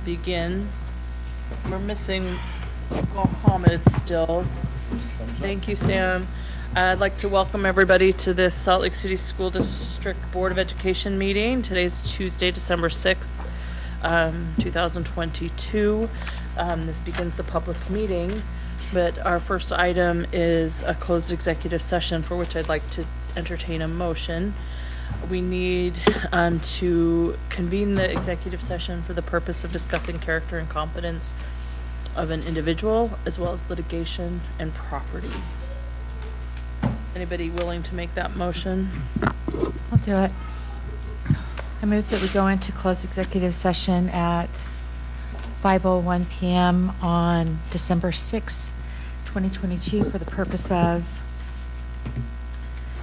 begin. We're missing Mohammed still. Thank you, Sam. I'd like to welcome everybody to this Salt Lake City School District Board of Education meeting. Today's Tuesday, December 6th, 2022. This begins the public meeting, but our first item is a closed executive session for which I'd like to entertain a motion. We need to convene the executive session for the purpose of discussing character and competence of an individual, as well as litigation and property. Anybody willing to make that motion? I'll do it. I move that we go into closed executive session at 5:01 p.m. on December 6, 2022 for the purpose of,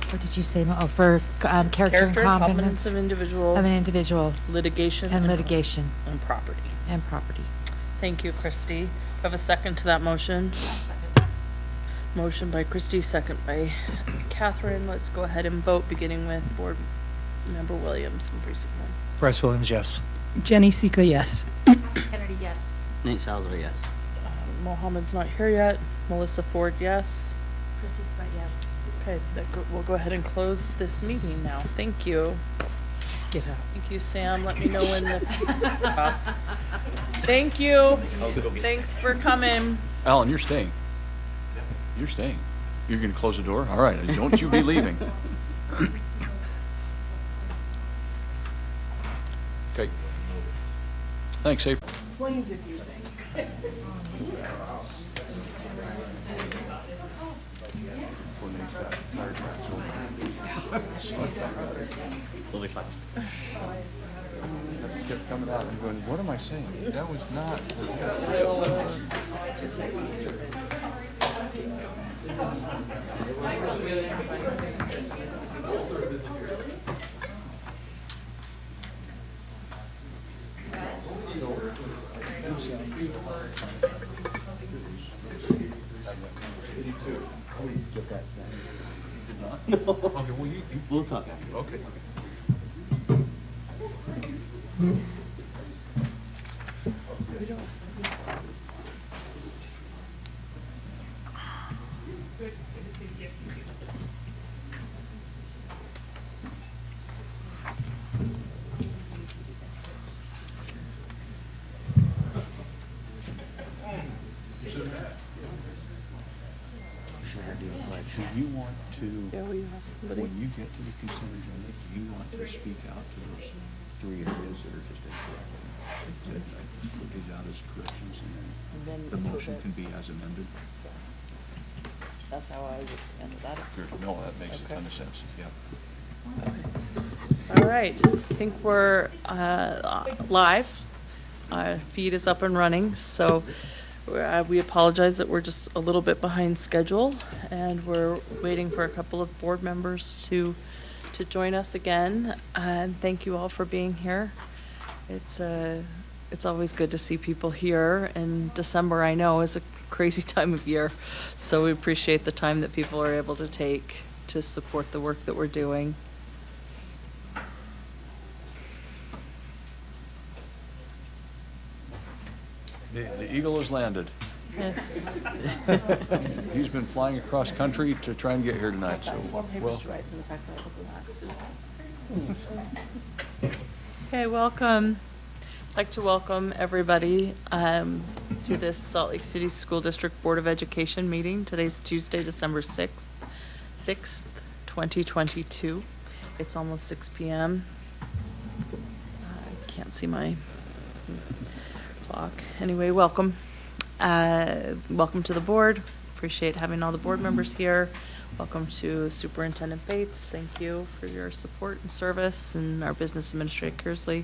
what did you say? Oh, for character and competence of an individual, litigation and property. And property. Thank you, Christy. Do I have a second to that motion? Motion by Christy, second by Catherine. Let's go ahead and vote, beginning with Board Member Williams from Precinct 1. Bryce Williams, yes. Jenny Sika, yes. Kennedy, yes. Nate Salzer, yes. Mohammed's not here yet. Melissa Ford, yes. Christy Scott, yes. Okay, we'll go ahead and close this meeting now. Thank you. Get out. Thank you, Sam. Let me know when the... Thank you. Thanks for coming. Alan, you're staying. You're staying. You're going to close the door? All right. Don't you be leaving. Okay. Thanks, April. Explains a few things. We'll be fine. Kept coming out and going, what am I saying? That was not... No. Okay, well, we'll talk after. Okay. Do you want to, when you get to the consent agenda, do you want to speak out to those three areas that are just incorrect? Put these out as corrections and then the motion can be as amended? That's how I would handle that. No, that makes a ton of sense, yeah. All right, I think we're live. Our feed is up and running, so we apologize that we're just a little bit behind schedule, and we're waiting for a couple of board members to join us again. And thank you all for being here. It's always good to see people here, and December, I know, is a crazy time of year, so we appreciate the time that people are able to take to support the work that we're doing. The eagle has landed. Yes. He's been flying across country to try and get here tonight, so, well. Okay, welcome. I'd like to welcome everybody to this Salt Lake City School District Board of Education meeting. Today's Tuesday, December 6th, 2022. It's almost 6 p.m. I can't see my clock. Anyway, welcome. Welcome to the board. Appreciate having all the board members here. Welcome to Superintendent Bates. Thank you for your support and service, and our business administrator Kersley.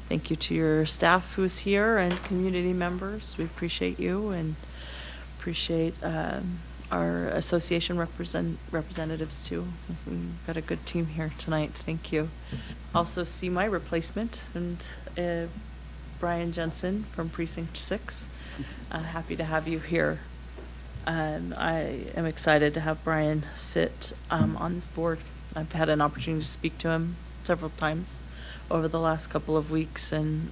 Thank you to your staff who's here and community members. We appreciate you and appreciate our association representatives too. We've got a good team here tonight. Thank you. Also see my replacement, and Brian Jensen from Precinct 6. Happy to have you here. I am excited to have Brian sit on this board. I've had an opportunity to speak to him several times over the last couple of weeks, and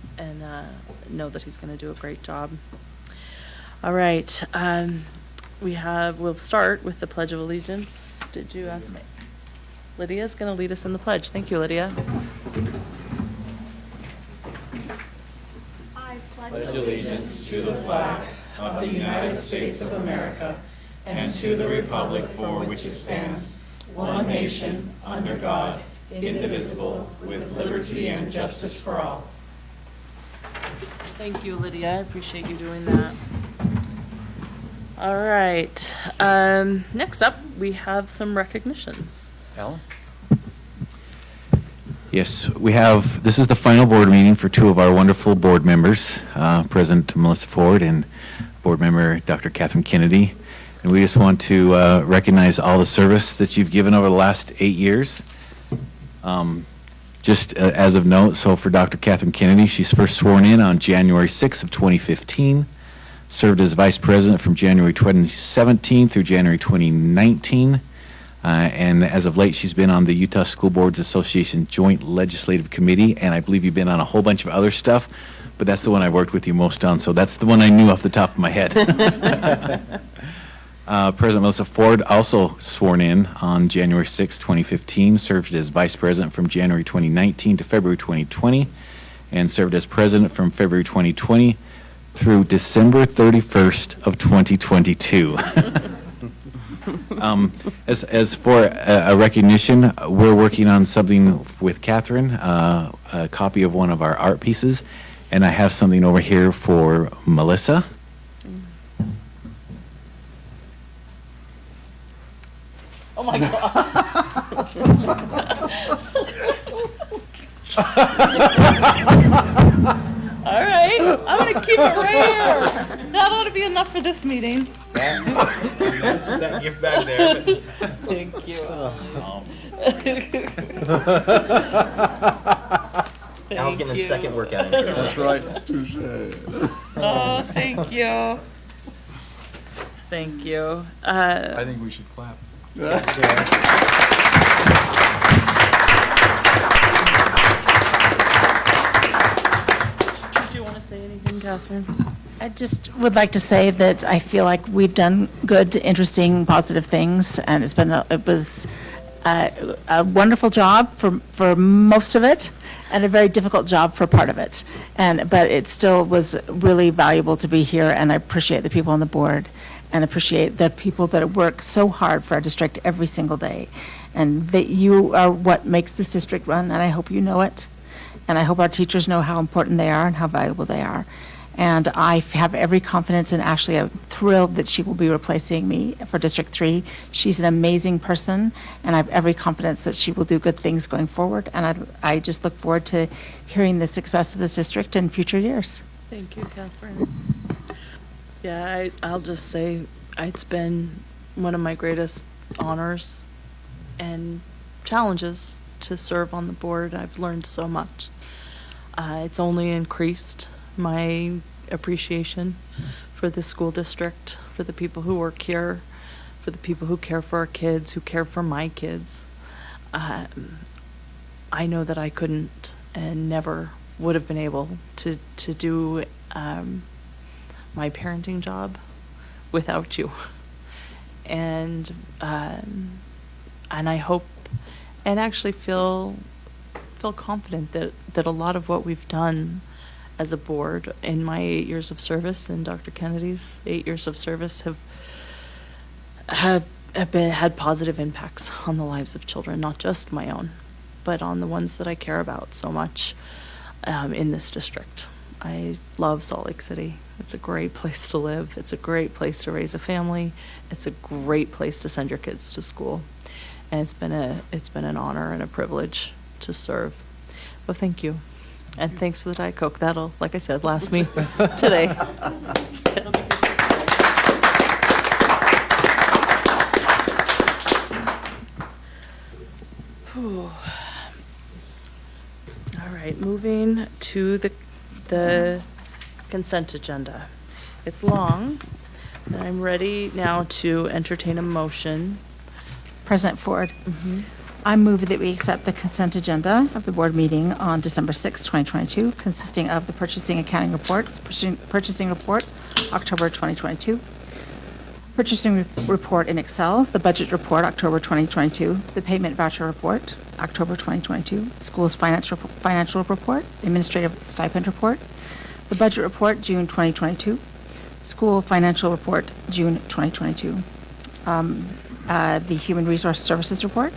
know that he's going to do a great job. All right, we'll start with the Pledge of Allegiance. Did you ask me? Lydia's going to lead us in the pledge. Thank you, Lydia. Pledge allegiance to the flag of the United States of America and to the republic for which it stands, one nation, under God, indivisible, with liberty and justice for all. Thank you, Lydia. I appreciate you doing that. All right. Next up, we have some recognitions. Alan? Yes, this is the final board meeting for two of our wonderful board members, President Melissa Ford and board member Dr. Catherine Kennedy. And we just want to recognize all the service that you've given over the last 8 years. Just as of note, so for Dr. Catherine Kennedy, she's first sworn in on January 6th of 2015, served as vice president from January 2017 through January 2019. And as of late, she's been on the Utah School Boards Association Joint Legislative Committee, and I believe you've been on a whole bunch of other stuff, but that's the one I worked with you most on, so that's the one I knew off the top of my head. President Melissa Ford also sworn in on January 6, 2015, served as vice president from January 2019 to February 2020, and served as president from February 2020 through December 31st of 2022. As for a recognition, we're working on something with Catherine, a copy of one of our art pieces, and I have something over here for Melissa. Oh my God. All right, I'm going to keep it right here. That ought to be enough for this meeting. That gift back there. Thank you. Al's getting his second workout in here. That's right. Touche. Oh, thank you. Thank you. I think we should clap. Did you want to say anything, Catherine? I just would like to say that I feel like we've done good, interesting, positive things, and it was a wonderful job for most of it, and a very difficult job for part of it. But it still was really valuable to be here, and I appreciate the people on the board, and appreciate the people that work so hard for our district every single day, and that you are what makes this district run, and I hope you know it, and I hope our teachers know how important they are and how valuable they are. And I have every confidence in Ashley. I'm thrilled that she will be replacing me for District 3. She's an amazing person, and I have every confidence that she will do good things going forward. And I just look forward to hearing the success of this district in future years. Thank you, Catherine. Yeah, I'll just say it's been one of my greatest honors and challenges to serve on the board. I've learned so much. It's only increased my appreciation for the school district, for the people who work here, for the people who care for our kids, who care for my kids. I know that I couldn't and never would have been able to do my parenting job without you. And I hope and actually feel confident that a lot of what we've done as a board in my 8 years of service and Dr. Kennedy's 8 years of service have had positive impacts on the lives of children, not just my own, but on the ones that I care about so much in this district. I love Salt Lake City. It's a great place to live. It's a great place to raise a family. It's a great place to send your kids to school. And it's been an honor and a privilege to serve. Well, thank you. And thanks for the Diet Coke. That'll, like I said, last me today. Whew. All right, moving to the consent agenda. It's long, and I'm ready now to entertain a motion. President Ford, I move that we accept the consent agenda of the board meeting on December 6, 2022, consisting of the purchasing accounting reports, purchasing report, October 2022, purchasing report in Excel, the budget report, October 2022, the payment voucher report, October 2022, school's financial report, administrative stipend report, the budget report, June 2022, school financial report, June 2022, the human resource services report,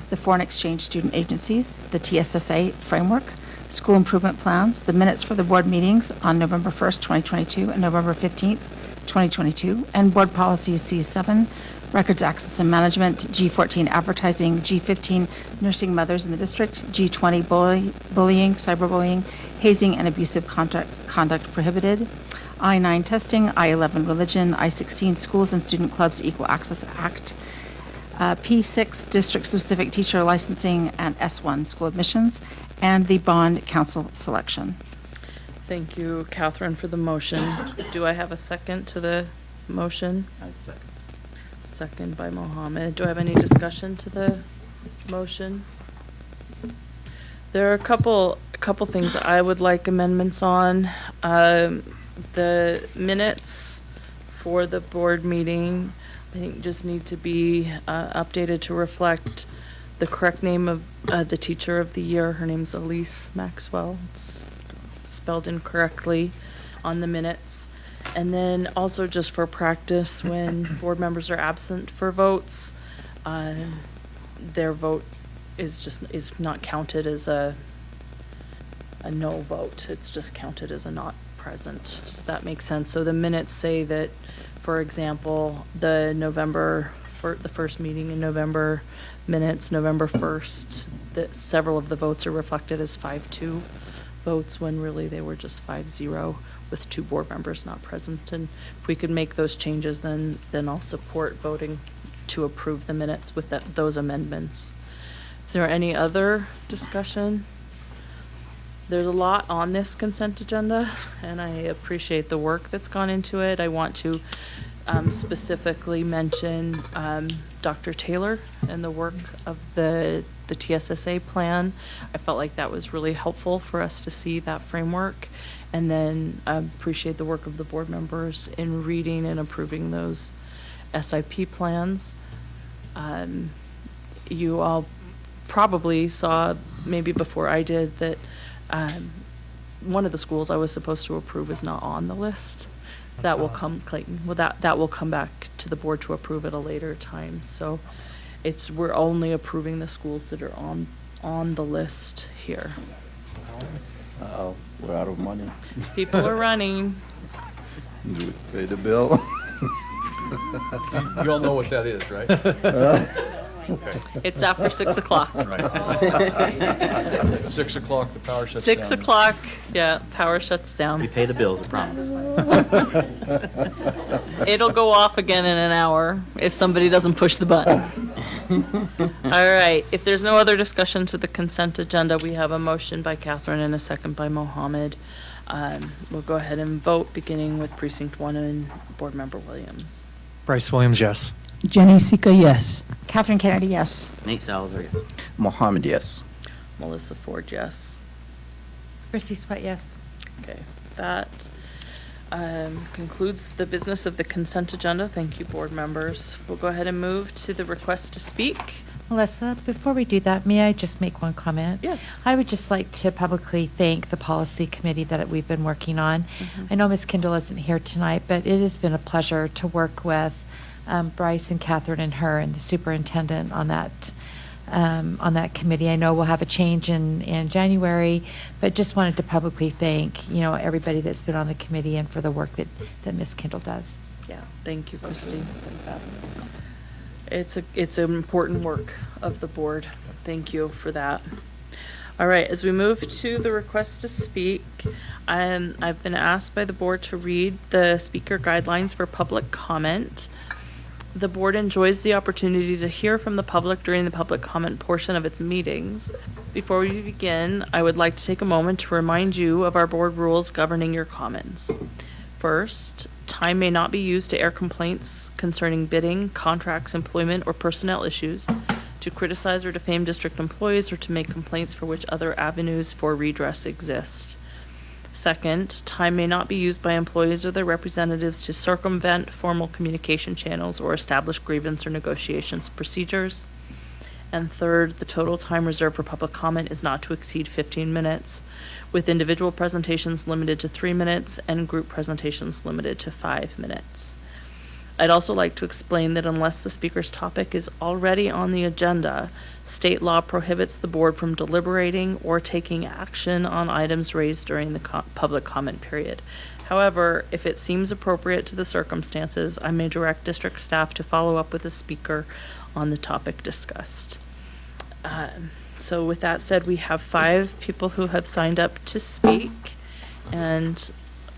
the foreign exchange student agencies, the TSSA framework, school improvement plans, the minutes for the board meetings on November 1st, 2022 and November 15th, 2022, and board policies C7, records access and management, G14 advertising, G15 nursing mothers in the district, G20 bullying, cyberbullying, hazing and abusive conduct prohibited, I9 testing, I11 religion, I16 schools and student clubs Equal Access Act, P6 district-specific teacher licensing, and S1 school admissions, and the bond council selection. Thank you, Catherine, for the motion. Do I have a second to the motion? I second. Second by Mohammed. Do I have any discussion to the motion? There are a couple things I would like amendments on. The minutes for the board meeting, I think, just need to be updated to reflect the correct name of the teacher of the year. Her name's Elise Maxwell. It's spelled incorrectly on the minutes. And then also just for practice, when board members are absent for votes, their vote is not counted as a no vote. It's just counted as a not present. Does that make sense? So the minutes say that, for example, the first meeting in November minutes, November 1st, that several of the votes are reflected as 5-2 votes when really they were just 5-0 with 2 board members not present. And if we could make those changes, then I'll support voting to approve the minutes with those amendments. Is there any other discussion? There's a lot on this consent agenda, and I appreciate the work that's gone into it. I want to specifically mention Dr. Taylor and the work of the TSSA plan. I felt like that was really helpful for us to see that framework, and then appreciate the work of the board members in reading and approving those SIP plans. You all probably saw, maybe before I did, that one of the schools I was supposed to approve is not on the list. That will come, Clayton. Well, that will come back to the board to approve at a later time. So we're only approving the schools that are on the list here. Uh-oh, we're out of money. People are running. Do we pay the bill? You all know what that is, right? Okay. It's after 6 o'clock. Right. 6 o'clock, the power shuts down. 6 o'clock, yeah, power shuts We down. pay the bills, I promise. It'll go off again in an hour if somebody doesn't push the button. All right, if there's no other discussion to the consent agenda, we have a motion by Catherine and a second by Mohammed. We'll go ahead and vote, beginning with Precinct 1 and Board Member Williams. Bryce Williams, yes. Jenny Sika, yes. Catherine Kennedy, yes. Nate Salazar, yes. Mohammed, yes. Melissa Ford, yes. Christy Sweat, yes. Okay, that concludes the business of the consent agenda. Thank you, board members. We'll go ahead and move to the request to speak. Melissa, before we do that, may I just make one comment? Yes. I would just like to publicly thank the policy committee that we've been working on. I know Ms. Kendall isn't here tonight, but it has been a pleasure to work with Bryce and Catherine and her and the superintendent on that committee. I know we'll have a change in January, but just wanted to publicly thank, everybody that's been on the committee and for the work that Ms. Kendall does. Yeah, thank you, Christy. It's an important work of the board. Thank you for that. All right, as we move to the request to speak, I've been asked by the board to read the speaker guidelines for public comment. The board enjoys the opportunity to hear from the public during the public comment portion of its meetings. Before we begin, I would like to take a moment to remind you of our board rules governing your comments. First, time may not be used to air complaints concerning bidding, contracts, employment, or personnel issues. to criticize or defame district employees, or to make complaints for which other avenues for redress exist. Second, time may not be used by employees or their representatives to circumvent formal communication channels or establish grievance or negotiations procedures. And third, the total time reserved for public comment is not to exceed 15 minutes, with individual presentations limited to 3 minutes and group presentations limited to 5 minutes. I'd also like to explain that unless the speaker's topic is already on the agenda, state law prohibits the board from deliberating or taking action on items raised during the public comment period. However, if it seems appropriate to the circumstances, I may direct district staff to follow up with the speaker on the topic discussed. So with that said, we have 5 people who have signed up to speak, and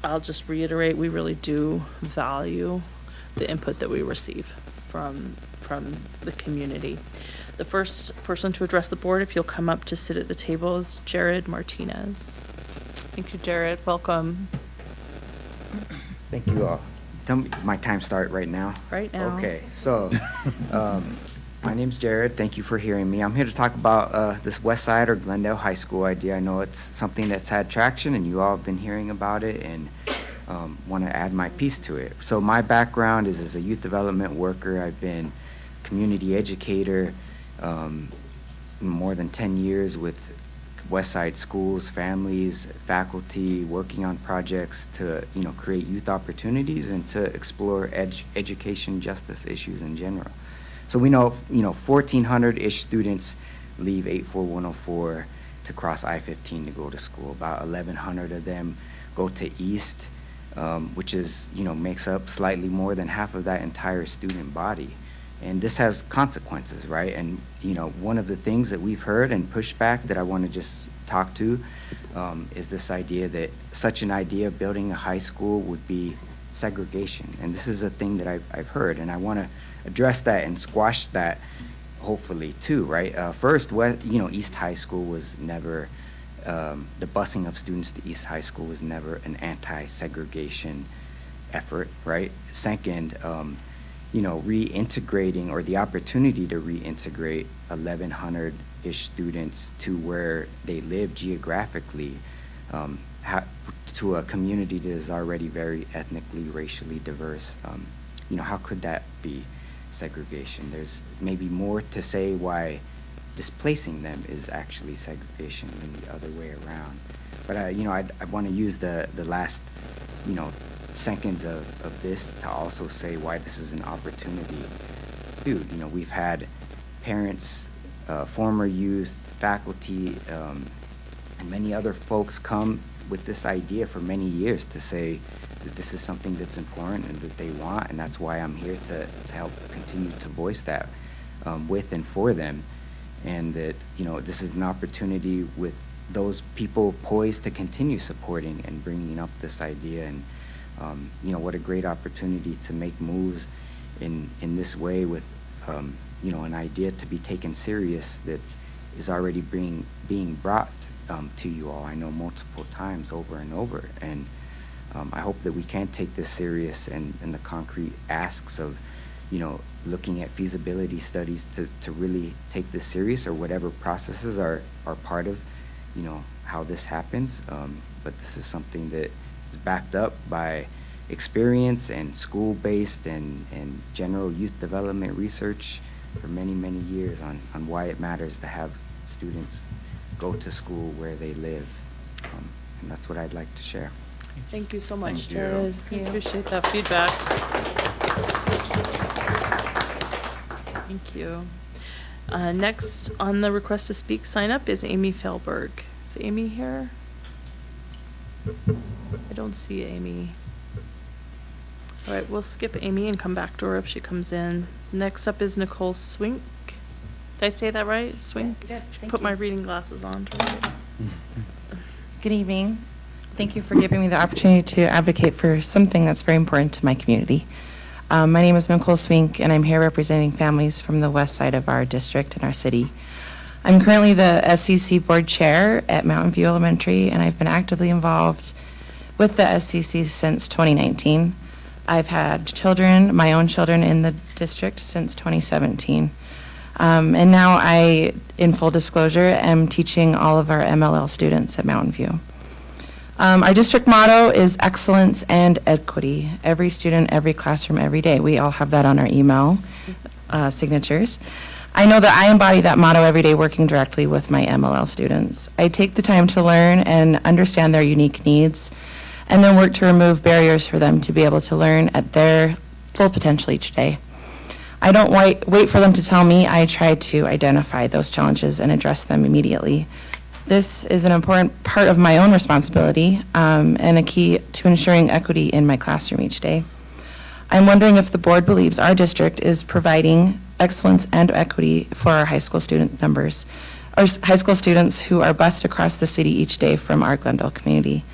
I'll just reiterate, we really do value the input that we receive from the community. The first person to address the board, if you'll come up to sit at the table, is Jared Martinez. Thank you, Jared. Welcome. Thank you all. Tell me, my time start right now? Right now. Okay, so my name's Jared. Thank you for hearing me. I'm here to talk about this West Side or Glendale High School idea. I know it's something that's had traction and you all have been hearing about it, and want to add my piece to it. So my background is as a youth development worker. I've been community educator more than 10 years with West Side schools, families, faculty, working on projects to create youth opportunities and to explore education justice issues in general. So we know 1,400-ish students leave 84104 to cross I-15 to go to school. About 1,100 of them go to East, which is makes up slightly more than half of that entire student body. And this has consequences, right? And one of the things that we've heard and pushed back that I want to just talk to is this idea that such an idea of building a high school would be segregation. And this is a thing that I've heard, and I want to address that and squash that, hopefully, too, right? First, East High School was never, the busing of students to East High School was never an anti-segregation effort, right? Second, reintegrating, or the opportunity to reintegrate 1,100-ish students to where they live geographically, to a community that is already very ethnically, racially diverse. How could that be segregation? There's maybe more to say why displacing them is actually segregation than the other way around. But I want to use the last seconds of this to also say why this is an opportunity too. We've had parents, former youth, faculty, and many other folks come with this idea for many years to say that this is something that's important and that they want, and that's why I'm here to help continue to voice that with and for them. And that this is an opportunity with those people poised to continue supporting and bringing up this idea. And what a great opportunity to make moves in this way with an idea to be taken serious that is already being brought to you all, I know, multiple times over and over. And I hope that we can take this serious and the concrete asks of looking at feasibility studies to really take this serious, or whatever processes are part of how this happens. But this is something that is backed up by experience and school-based and general youth development research for many, many years on why it matters to have students go to school where they live. And that's what I'd like to share. Thank you so much, Thank you. Jared. I appreciate that feedback. Thank you. Next on the request to speak sign up is Amy Felberg. Is Amy here? I don't see Amy. All right, we'll skip Amy and come back to her if she comes in. Next up is Nicole Swink. Did I say that right? Swink? Yes, thank Put you. my reading glasses on. Good evening. Thank you for giving me the opportunity to advocate for something that's very important to my community. My name is Nicole Swink, and I'm here representing families from the west side of our district and our city. I'm currently the SCC board chair at Mountain View Elementary, and I've been actively involved with the SCC since 2019. I've had children, my own children, in the district since 2017. And now I, in full disclosure, am teaching all of our MLL students at Mountain View. Our district motto is excellence and equity. Every student, every classroom, every day. We all have that on our email signatures. I know that I embody that motto every day working directly with my MLL students. I take the time to learn and understand their unique needs and then work to remove barriers for them to be able to learn at their full potential each day. I don't wait for them to tell me. I try to identify those challenges and address them immediately. This is an important part of my own responsibility and a key to ensuring equity in my classroom each day. I'm wondering if the board believes our district is providing excellence and equity for our high school student numbers, our high school students who are bused across the city each day from our Glendale community.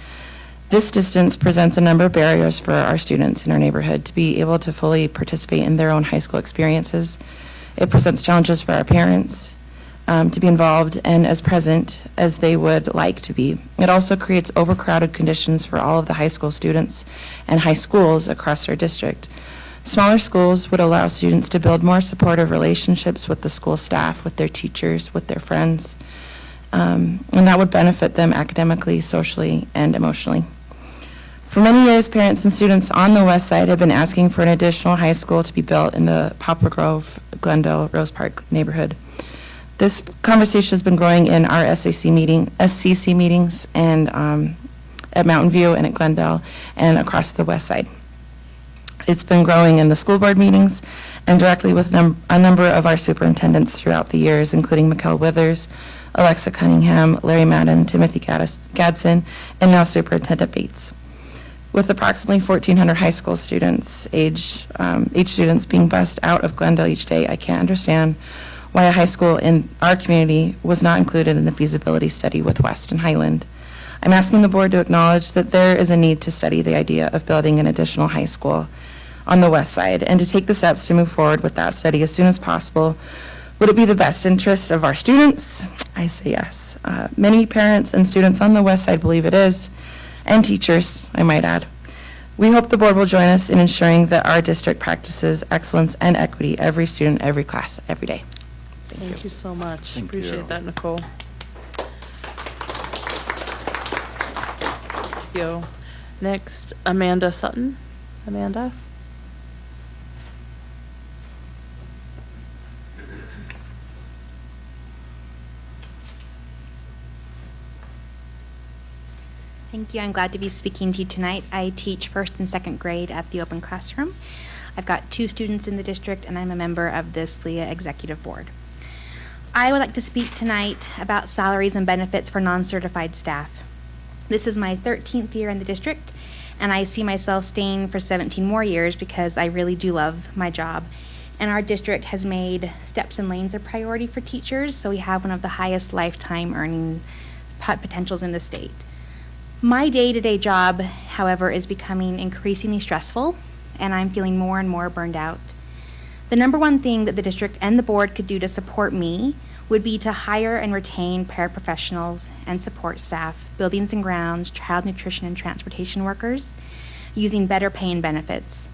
This distance presents a number of barriers for our students in our neighborhood to be able to fully participate in their own high school experiences. It presents challenges for our parents to be involved and as present as they would like to be. It also creates overcrowded conditions for all of the high school students and high schools across our district. Smaller schools would allow students to build more supportive relationships with the school staff, with their teachers, with their friends, and that would benefit them academically, socially, and emotionally. For many years, parents and students on the west side have been asking for an additional high school to be built in the Poplar Grove, Glendale, Rose Park neighborhood. This conversation has been growing in our SCC meetings and at Mountain View and at Glendale and across the west side. It's been growing in the school board meetings and directly with a number of our superintendents throughout the years, including Mikkel Withers, Alexa Cunningham, Larry Madden, Timothy Gadsden, and now Superintendent Bates. With approximately 1,400 high school students, age students being bused out of Glendale each day, I can't understand why a high school in our community was not included in the feasibility study with West and Highland. I'm asking the board to acknowledge that there is a need to study the idea of building an additional high school on the west side and to take the steps to move forward with that study as soon as possible. Would it be the best interest of our students? I say yes. Many parents and students on the west side believe it is, and teachers, I might add. We hope the board will join us in ensuring that our district practices excellence and equity every student, every class, every day. Thank you so much. Thank Appreciate you. that, Nicole. Thank you. Next, Amanda Sutton. Amanda? Thank you. I'm glad to be speaking to you tonight. I teach first and second grade at the Open Classroom. I've got 2 students in the district, and I'm a member of this LEA Executive Board. I would like to speak tonight about salaries and benefits for non-certified staff. This is my 13th year in the district, and I see myself staying for 17 more years because I really do love my job. And our district has made steps and lanes a priority for teachers, so we have one of the highest lifetime earning potentials in the state. My day-to-day job, however, is becoming increasingly stressful, and I'm feeling more and more burned out. The number one thing that the district and the board could do to support me would be to hire and retain paraprofessionals and support staff, buildings and grounds, child nutrition and transportation workers, using better pay and benefits.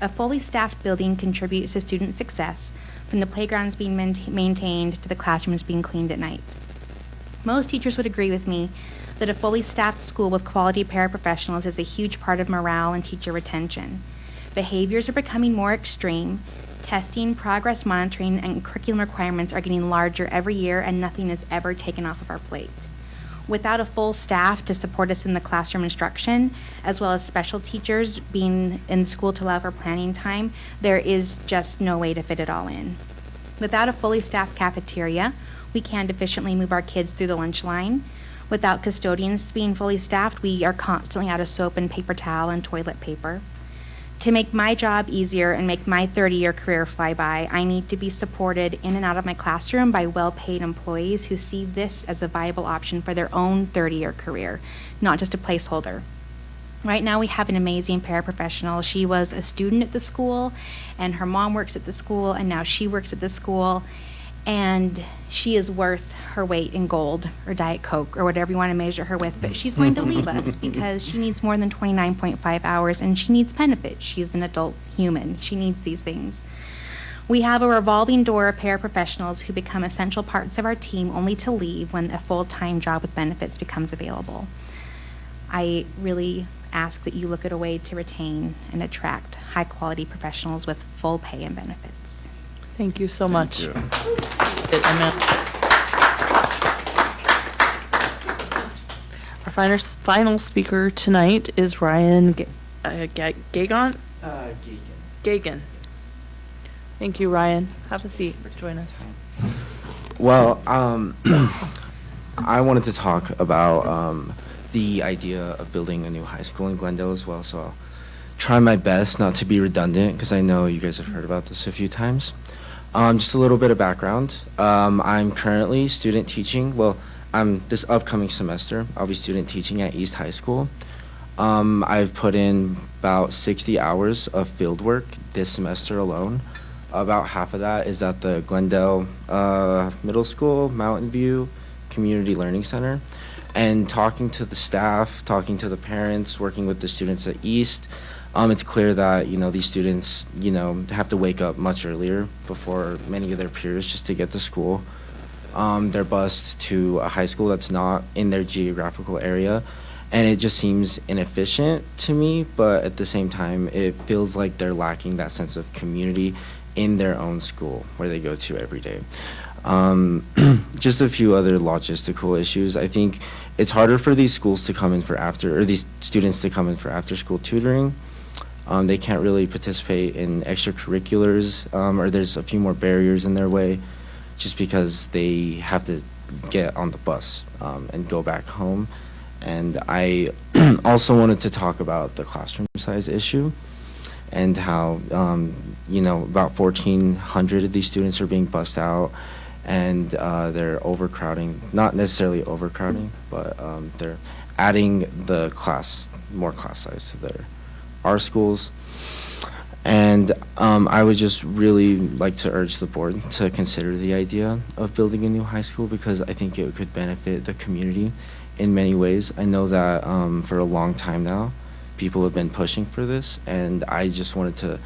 A fully staffed building contributes to student success, from the playgrounds being maintained to the classrooms being cleaned at night. Most teachers would agree with me that a fully staffed school with quality paraprofessionals is a huge part of morale and teacher retention. Behaviors are becoming more extreme. Testing, progress monitoring, and curriculum requirements are getting larger every year, and nothing is ever taken off of our plate. Without a full staff to support us in the classroom instruction, as well as special teachers being in school to allow for planning time, there is just no way to fit it all in. Without a fully staffed cafeteria, we can't efficiently move our kids through the lunch line. Without custodians being fully staffed, we are constantly out of soap and paper towel and toilet paper. To make my job easier and make my 30-year career fly by, I need to be supported in and out of my classroom by well-paid employees who see this as a viable option for their own 30-year career, not just a placeholder. Right now we have an amazing paraprofessional. She was a student at the school, and her mom works at the school, and now she works at the school. And she is worth her weight in gold or Diet Coke or whatever you want to measure her with, but she's going to leave us because she needs more than 29.5 hours and she needs benefits. She's an adult human. She needs these things. We have a revolving door of paraprofessionals who become essential parts of our team only to leave when a full-time job with benefits becomes available. I really ask that you look at a way to retain and attract high-quality professionals with full pay and benefits. Thank you so much. you. Our final speaker tonight is Ryan Gagan? Gagan. Thank you, Ryan. Have a seat. Join us. Well, I wanted to talk about the idea of building a new high school in Glendale as well, so I'll try my best not to be redundant because I know you guys have heard about this a few times. Just a little bit of background. I'm currently student teaching. Well, this upcoming semester, I'll be student teaching at East High School. I've put in about 60 hours of field work this semester alone. About half of that is at the Glendale Middle School, Mountain View Community Learning Center. And talking to the staff, talking to the parents, working with the students at East, it's clear that, these students, have to wake up much earlier before many of their peers just to get to school. They're bused to a high school that's not in their geographical area, and it just seems inefficient to me, but at the same time, it feels like they're lacking that sense of community in their own school where they go to every day. Just a few other logistical issues. I think it's harder for these schools to come in for these students to come in for after-school tutoring. They can't really participate in extracurriculars, or there's a few more barriers in their way just because they have to get on the bus and go back home. And I also wanted to talk about the classroom size issue and how, about 1,400 of these students are being bussed out, and they're overcrowding, not necessarily overcrowding, but they're adding more class size to our schools. And I would just really like to urge the board to consider the idea of building a new high school because I think it could benefit the community in many ways. I know that for a long time now, people have been pushing for this, and I just wanted to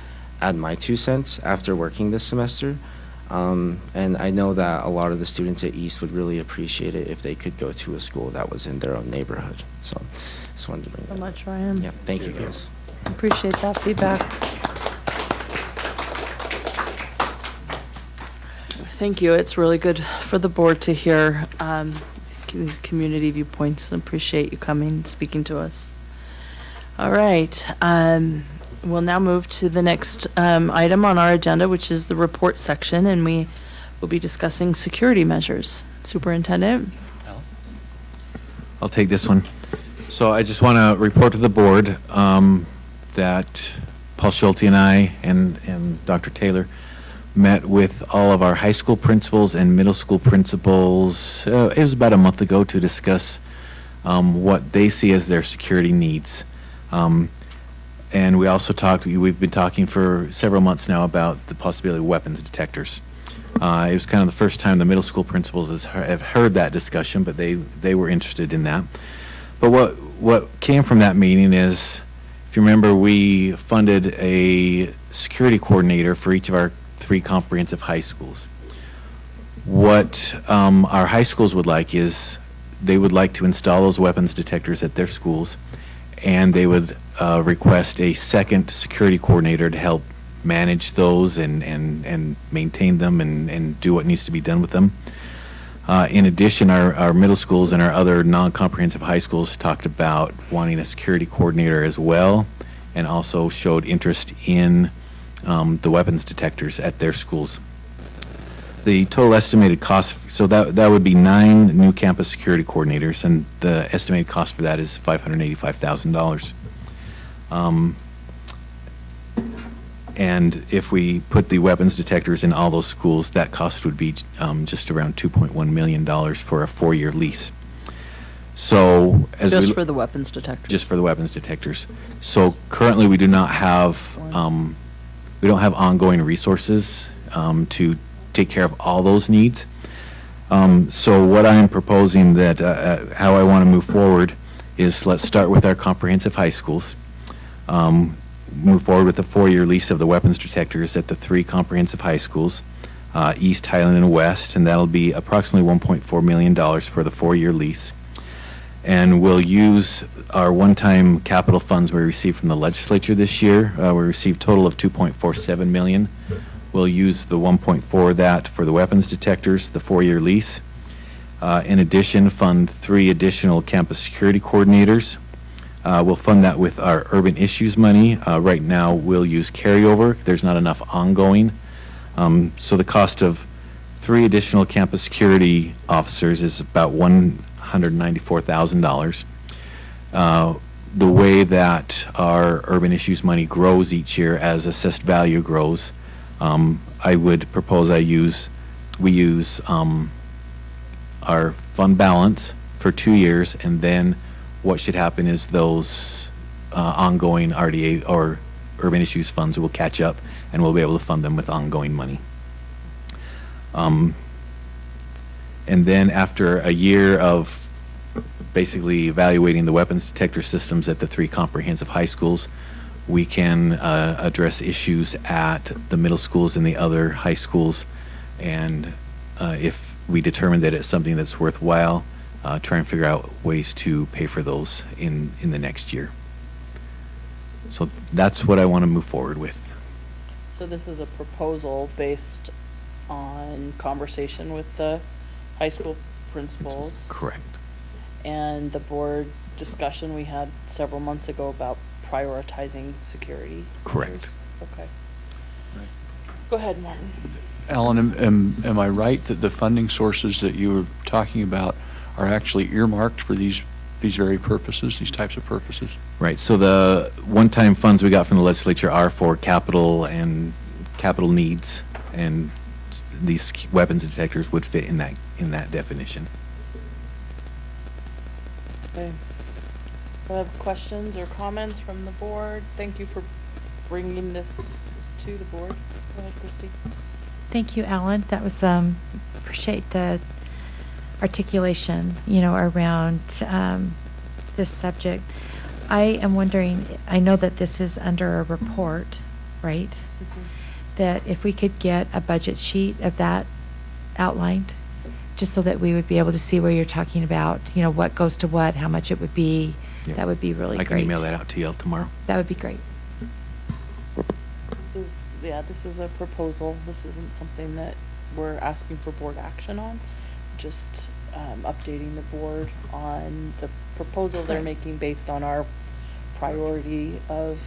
add my 2 cents after working this semester. And I know that a lot of the students at East would really appreciate it if they could go to a school that was in their own neighborhood. So just wanted to bring that So much, Ryan. Yeah, thank you guys. Appreciate that feedback. Thank you. It's really good for the board to hear these community viewpoints. I appreciate you coming and speaking to us. All right. We'll now move to the next item on our agenda, which is the report section, and we will be discussing security measures. Superintendent? I'll take this one. So I just want to report to the board that Paul Schulte and I and Dr. Taylor met with all of our high school principals and middle school principals. It was about a month ago to discuss what they see as their security needs. And we also we've been talking for several months now about the possibility of weapons detectors. It was kind of the first time the middle school principals have heard that discussion, but they were interested in that. But what came from that meeting is, if you remember, we funded a security coordinator for each of our 3 comprehensive high schools. What our high schools would like is they would like to install those weapons detectors at their schools, and they would request a second security coordinator to help manage those and maintain them and do what needs to be done with them. In addition, our middle schools and our other non-comprehensive high schools talked about wanting a security coordinator as well, and also showed interest in the weapons detectors at their schools. The total estimated cost, so that would be 9 new campus security coordinators, and the estimated cost for that is $585,000. And if we put the weapons detectors in all those schools, that cost would be just around $2.1 million for a 4-year lease. So as Just for the weapons detectors? Just for the weapons detectors. So currently we do not have, we don't have ongoing resources to take care of all those needs. So what I'm proposing that, how I want to move forward is let's start with our comprehensive high schools. move forward with the 4-year lease of the weapons detectors at the 3 comprehensive high schools, East, Highland, and West, and that'll be approximately $1.4 million for the 4-year lease. And we'll use our one-time capital funds we received from the legislature this year. We received a total of $2.47 million. We'll use the 1.4 of that for the weapons detectors, the 4-year lease. In addition, fund 3 additional campus security coordinators. We'll fund that with our urban issues money. Right now, we'll use carryover. There's not enough ongoing. So the cost of 3 additional campus security officers is about $194,000. The way that our urban issues money grows each year as assessed value grows, I would propose we use our fund balance for 2 years, and then what should happen is those ongoing RDA or urban issues funds will catch up, and we'll be able to fund them with ongoing money. And then after a year of basically evaluating the weapons detector systems at the 3 comprehensive high schools, we can address issues at the middle schools and the other high schools, and if we determine that it's something that's worthwhile, try and figure out ways to pay for those in the next year. So that's what I want to move forward with. So this is a proposal based on conversation with the high school principals. Correct. And the board discussion we had several months ago about prioritizing security. Correct. Okay. Go ahead, Martin. Alan, am I right that the funding sources that you were talking about are actually earmarked for these very purposes, these types of purposes? Right. So the one-time funds we got from the legislature are for capital and capital needs, and these weapons detectors would fit in that definition. Okay. Do I have questions or comments from the board? Thank you for bringing this to the board. Go ahead, Christy. Thank you, Alan. That was, appreciate the articulation, around this subject. I am wondering, I know that this is under a report, right? Mm-hmm. That if we could get a budget sheet of that outlined, just so that we would be able to see where you're talking about, what goes to what, how much it would be, Yeah. that would be really great. I can email that out to you tomorrow. That would be great. This is a proposal. This isn't something that we're asking for board action on. Just updating the board on the proposal they're making based on our priority of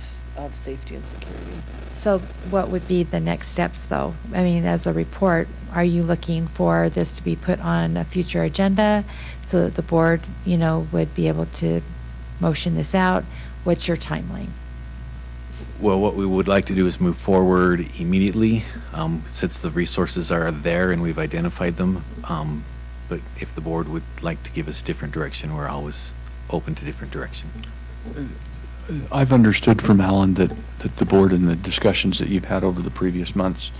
safety and security. So what would be the next steps, though? I mean, as a report, are you looking for this to be put on a future agenda so that the board, would be able to motion this out? What's your timeline? Well, what we would like to do is move forward immediately, since the resources are there and we've identified them. But if the board would like to give us different direction, we're always open to different direction. I've understood from Alan that the board and the discussions that you've had over the previous months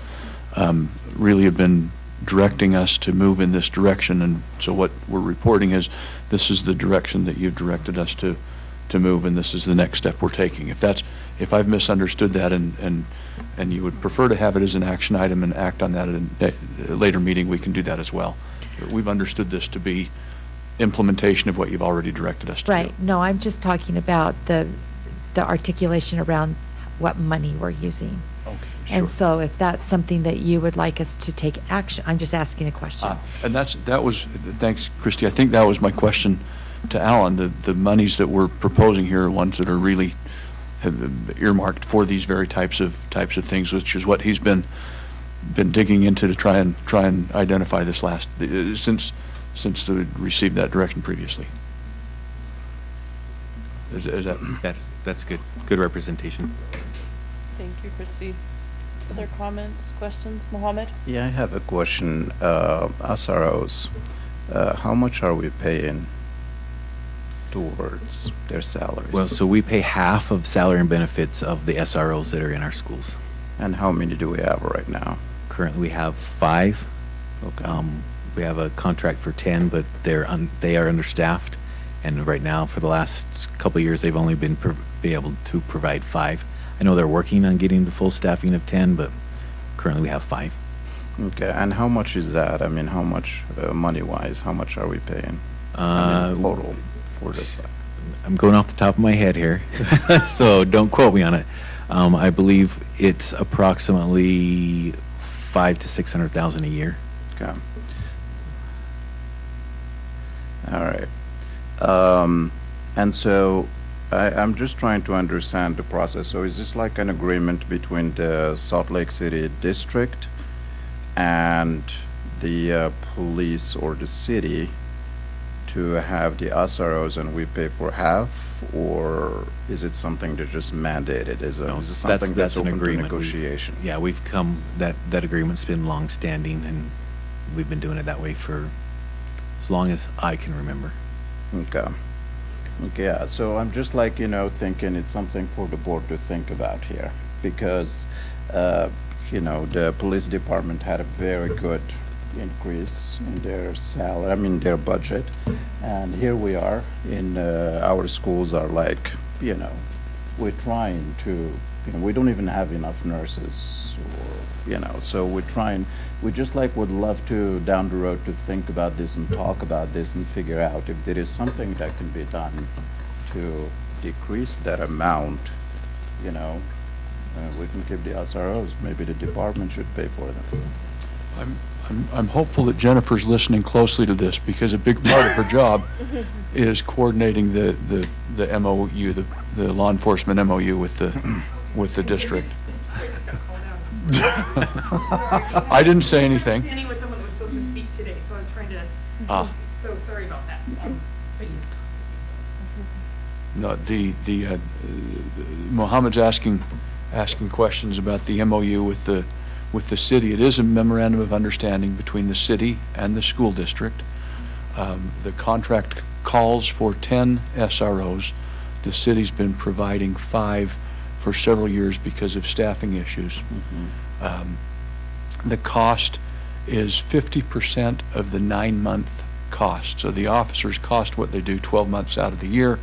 really have been directing us to move in this direction. And so what we're reporting is this is the direction that you've directed us to move, and this is the next step we're taking. If I've misunderstood that and you would prefer to have it as an action item and act on that at a later meeting, we can do that as well. We've understood this to be implementation of what you've already directed us to do. Right. No, I'm just talking about the articulation around what money we're using. Okay, sure. And so if that's something that you would like us to take action, I'm just asking a question. And thanks, Christy. I think that was my question to Alan. The monies that we're proposing here are ones that are really earmarked for these very types of things, which is what he's been digging into to try and identify this since we received that direction previously. Is that? That's good. Good representation. Thank you, Christy. Other comments, questions? Mohammed? Yeah, I have a question. SROs, how much are we paying towards their salaries? Well, so we pay half of salary and benefits of the SROs that are in our schools. And how many do we have right now? Currently, we have 5. Okay. We have a contract for 10, but they are understaffed. And right now, for the last couple of years, they've only been able to provide 5. I know they're working on getting the full staffing of 10, but currently we have 5. Okay, and how much is that? I mean, how much, money-wise, how much are we paying? I mean, total for this? I'm going off the top of my head here, so don't quote me on it. I believe it's approximately 500,000 to 600,000 a year. Okay. All right. And so I'm just trying to understand the process. So is this like an agreement between the Salt Lake City District and the police or the city to have the SROs and we pay for half, or is it something that's just mandated? Is it something that's an open to agreement. negotiation? We've come, that agreement's been long-standing, and we've been doing it that way for as long as I can remember. Okay. Okay, yeah, so I'm just like, thinking it's something for the board to think about here, because, the police department had a very good increase in their salary, their budget, and here we are in, our schools are like, we're trying to, we don't even have enough nurses, or, so we just like would love to down the road to think about this and talk about this and figure out if there is something that can be done to decrease that amount, we can keep the SROs, maybe the department should pay for them. I'm hopeful that Jennifer's listening closely to this, because a big part of her job is coordinating the MOU, the law enforcement MOU with the district. I didn't say anything. Standing with someone who was supposed to speak today, so I was trying to. So sorry about that. No, the Mohammed's asking questions about the MOU with the city. It is a memorandum of understanding between the city and the school district. The contract calls for 10 SROs. The city's been providing 5 for several years because of staffing issues. The cost is 50% of the 9-month cost. So the officers cost what they do 12 months out of the year.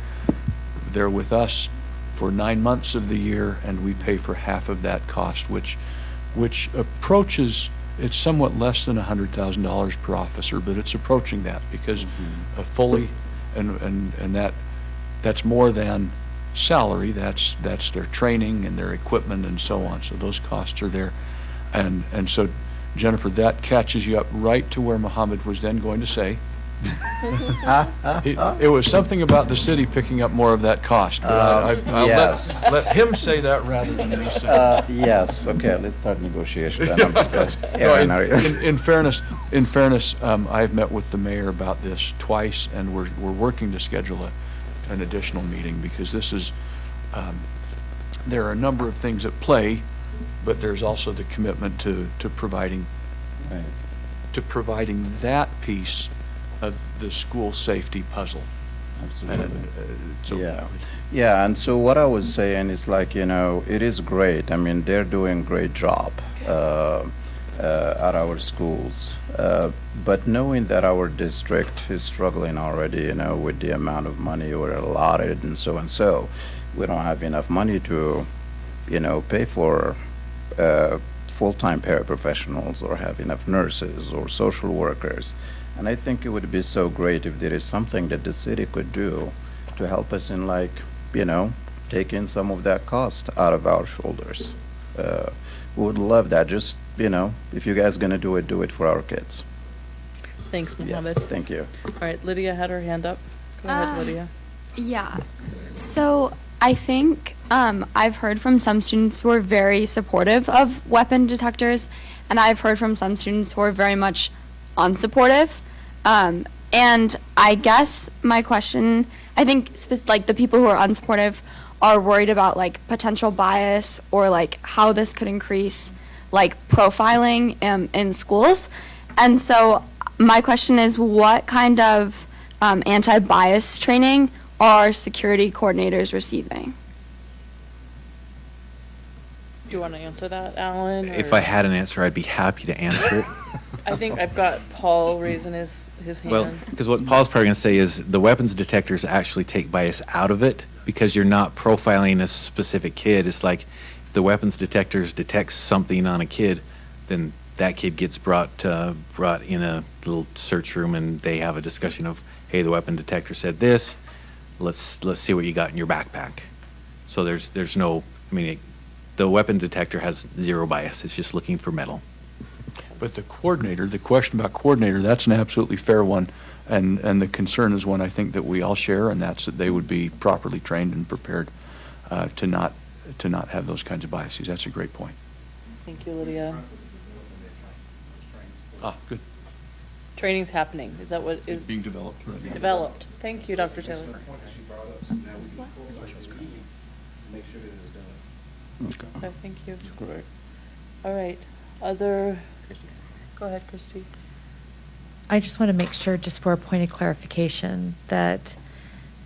They're with us for 9 months of the year, and we pay for half of that cost, which approaches, it's somewhat less than $100,000 per officer, but it's approaching that, because a fully, and that's more than salary, that's their training and their equipment and so on. So those costs are there. And so, Jennifer, that catches you up right to where Mohammed was then going to say. It was something about the city picking up more of that cost, but I'll yes. let him say that rather than me say it. Yes, okay, let's start negotiation. In fairness, I've met with the mayor about this twice, and we're working to schedule an additional meeting, because this is, there are a number of things at play, but there's also the commitment to providing that piece of the school safety puzzle. Absolutely. Yeah, and so what I was saying is like, it is great. They're doing a great job at our schools. But knowing that our district is struggling already, with the amount of money we're allotted and so, we don't have enough money to, pay for full-time paraprofessionals or have enough nurses or social workers. And I think it would be so great if there is something that the city could do to help us in, like, taking some of that cost out of our shoulders. We would love that. Just, if you guys are going to do it for our kids. Thanks, Mohammed. Yes, thank you. All right, Lydia had her hand up. Go ahead, Lydia. Yeah. So I think I've heard from some students who are very supportive of weapon detectors, and I've heard from some students who are very much unsupportive. And I guess my question, I think like the people who are unsupportive are worried about like potential bias or like how this could increase like profiling in schools. And so my question is, what kind of anti-bias training are security coordinators receiving? Do you want to answer that, Alan? If I had an answer, I'd be happy to answer it. I think I've got Paul raising his hand. Well, because what Paul's probably going to say is the weapons detectors actually take bias out of it, because you're not profiling a specific kid. It's like if the weapons detectors detects something on a kid, then that kid gets brought in a little search room, and they have a discussion of, hey, the weapon detector said this. Let's see what you got in your backpack. So there's no, I mean, the weapon detector has zero bias. It's just looking for metal. But the question about coordinator, that's an absolutely fair one. And the concern is one I think that we all share, and that's that they would be properly trained and prepared to not have those kinds of biases. That's a great point. Thank you, Lydia. Good. Training's happening. Is that what is being developed? Right? Developed. Thank you, Dr. Taylor. Okay, thank you. Correct. All right. Go ahead, Christy. I just want to make sure, just for a point of clarification, that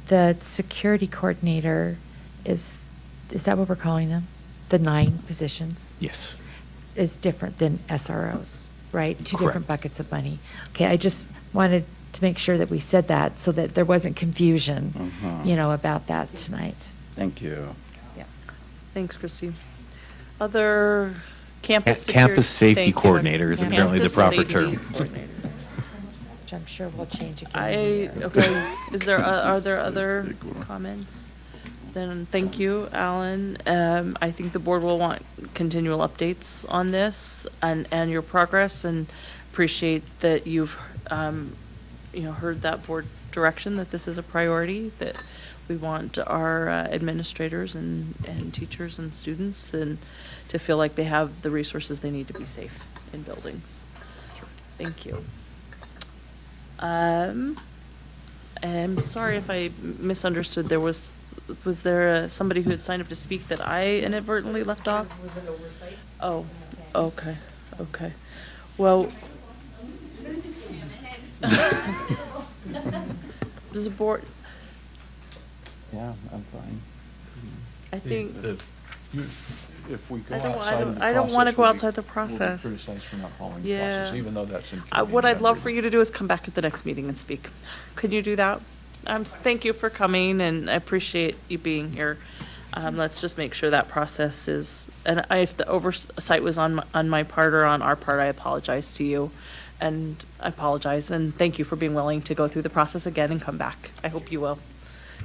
the security coordinator is that what we're calling them? The 9 positions? Yes. Is different than SROs, right? Two Correct. different buckets of money. Okay, I just wanted to make sure that we said that so that there wasn't confusion, about that tonight. Thank you. Yeah. Thanks, Christy. Other campus Campus safety thank you. coordinator is apparently the Campus proper safety term. coordinator. Which I'm sure will change again. Okay. Are there other comments? Then thank you, Alan. I think the board will want continual updates on this and your progress, and appreciate that you've heard that board direction that this is a priority, that we want our administrators and teachers and students and to feel like they have the resources they need to be safe in buildings. Thank you. I'm sorry if I misunderstood. Was there somebody who had signed up to speak that I inadvertently left off? Was it oversight? Oh, okay. Well, does the board? Yeah, I'm fine. I think. If we go I don't- outside of the I don't process, wanna go we'll be- outside the We'll process. be criticized for not following the Yeah. process, even though that's in. What I'd love for you to do is come back at the next meeting and speak. Can you do that? Thank you for coming, and I appreciate you being here. Let's just make sure that process is, and if the oversight was on my part or on our part, I apologize to you. And I apologize, and thank you for being willing to go through the process again and come back. I hope you will.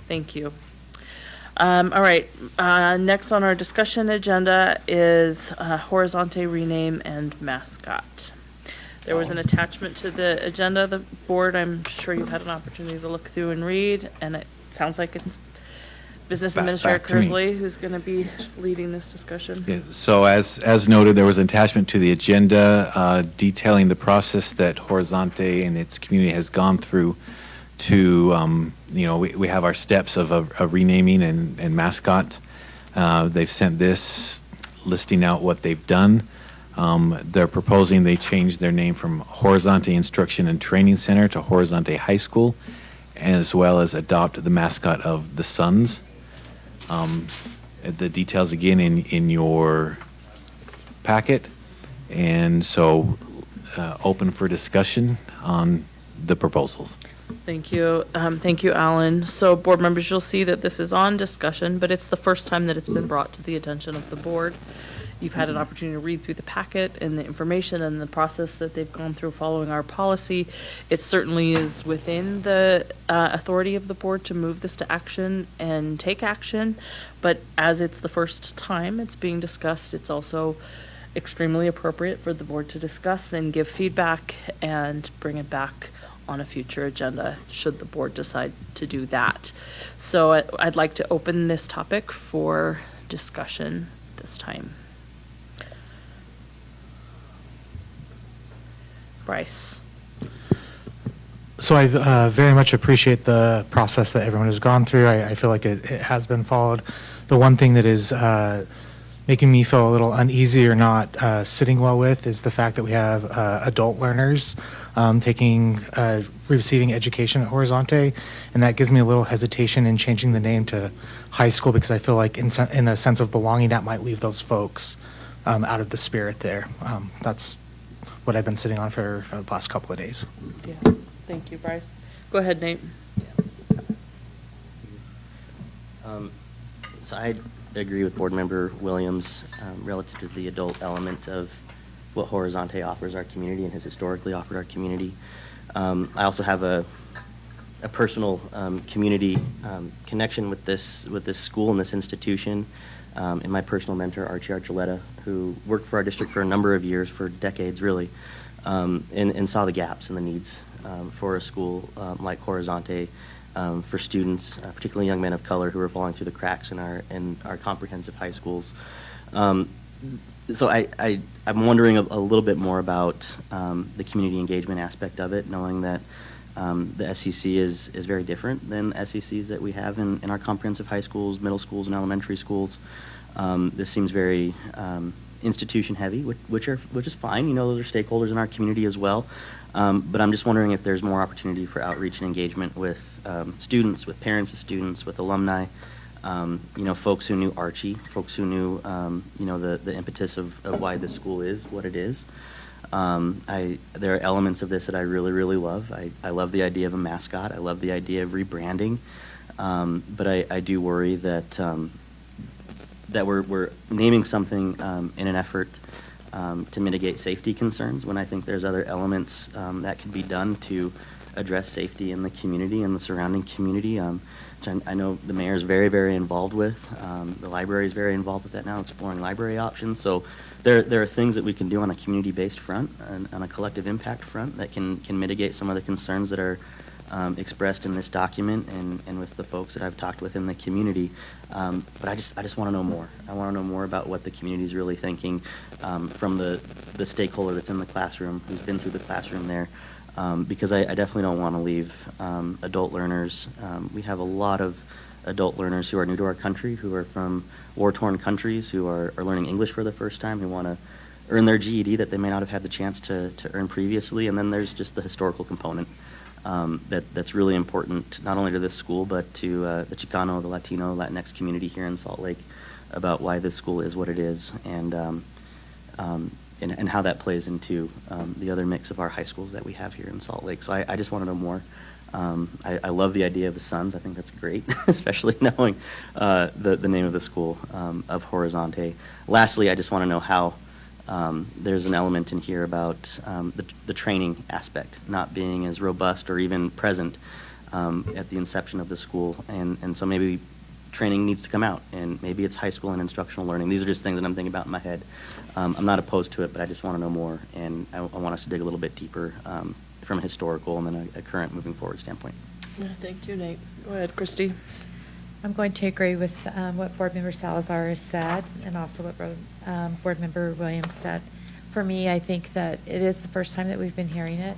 Thank you. All right, next on our discussion agenda is Horizonte rename and mascot. There was an attachment to the agenda of the board. I'm sure you've had an opportunity to look through and read, and it sounds like it's Business Administrator back to me. Kersley who's going to be leading this discussion. Yeah, so as noted, there was an attachment to the agenda detailing the process that Horizonte and its community has gone through to, we have our steps of a renaming and mascot. They've sent this listing out what they've done. They're proposing they change their name from Horizonte Instruction and Training Center to Horizonte High School, as well as adopt the mascot of the Suns. The details again in your packet, and so open for discussion on the proposals. Thank you. Thank you, Alan. So board members, you'll see that this is on discussion, but it's the first time that it's been brought to the attention of the board. You've had an opportunity to read through the packet and the information and the process that they've gone through following our policy. It certainly is within the authority of the board to move this to action and take action, but as it's the first time it's being discussed, it's also extremely appropriate for the board to discuss and give feedback and bring it back on a future agenda should the board decide to do that. So I'd like to open this topic for discussion this time. Bryce. So I very much appreciate the process that everyone has gone through. I feel like it has been followed. The one thing that is making me feel a little uneasy or not sitting well with is the fact that we have adult learners receiving education at Horizonte, and that gives me a little hesitation in changing the name to high school, because I feel like in a sense of belonging, that might leave those folks out of the spirit there. That's what I've been sitting on for the last couple of days. Yeah, thank you, Bryce. Go ahead, Nate. So I agree with Board Member Williams relative to the adult element of what Horizonte offers our community and has historically offered our community. I also have a personal community connection with this school and this institution, and my personal mentor Archie Archuleta, who worked for our district for a number of years, for decades really, and saw the gaps and the needs for a school like Horizonte for students, particularly young men of color who are falling through the cracks in our comprehensive high schools. So I'm wondering a little bit more about the community engagement aspect of it, knowing that the SEC is very different than SECs that we have in our comprehensive high schools, middle schools, and elementary schools. This seems very institution heavy, which is fine. You know, those are stakeholders in our community as well. But I'm just wondering if there's more opportunity for outreach and engagement with students, with parents of students, with alumni. You know, folks who knew Archie, folks who knew, you know, the impetus of why this school is what it is. There are elements of this that I really, really love. I love the idea of a mascot. I love the idea of rebranding. But I do worry that that we're naming something in an effort to mitigate safety concerns, when I think there's other elements that could be done to address safety in the community and the surrounding community, which I know the mayor is very, very involved with. The library is very involved with that now, exploring library options. So there are things that we can do on a community-based front and on a collective impact front that can mitigate some of the concerns that are expressed in this document and with the folks that I've talked with in the community. But I just want to know more. I want to know more about what the community is really thinking from the stakeholder that's in the classroom, who's been through the classroom there. Because I definitely don't want to leave adult learners. We have a lot of adult learners who are new to our country, who are from war-torn countries, who are learning English for the first time, who want to earn their GED that they may not have had the chance to earn previously. And then there's just the historical component that's really important, not only to this school, but to the Chicano, the Latino, Latinx community here in Salt Lake, about why this school is what it is, and how that plays into the other mix of our high schools that we have here in Salt Lake. So I just want to know more. I love the idea of the Suns. I think that's great, especially knowing the name of the school, of Horizonte. Lastly, I just want to know how there's an element in here about the training aspect not being as robust or even present at the inception of the school. And so maybe training needs to come out, and maybe it's high school and instructional learning. These are just things that I'm thinking about in my head. I'm not opposed to it, but I just want to know more, and I want us to dig a little bit deeper from a historical and then a current moving forward standpoint. Yeah, thank you, Nate. Go ahead, Christy. I'm going to agree with what Board Member Salazar has said, and also what Board Member Williams said. For me, I think that it is the first time that we've been hearing it,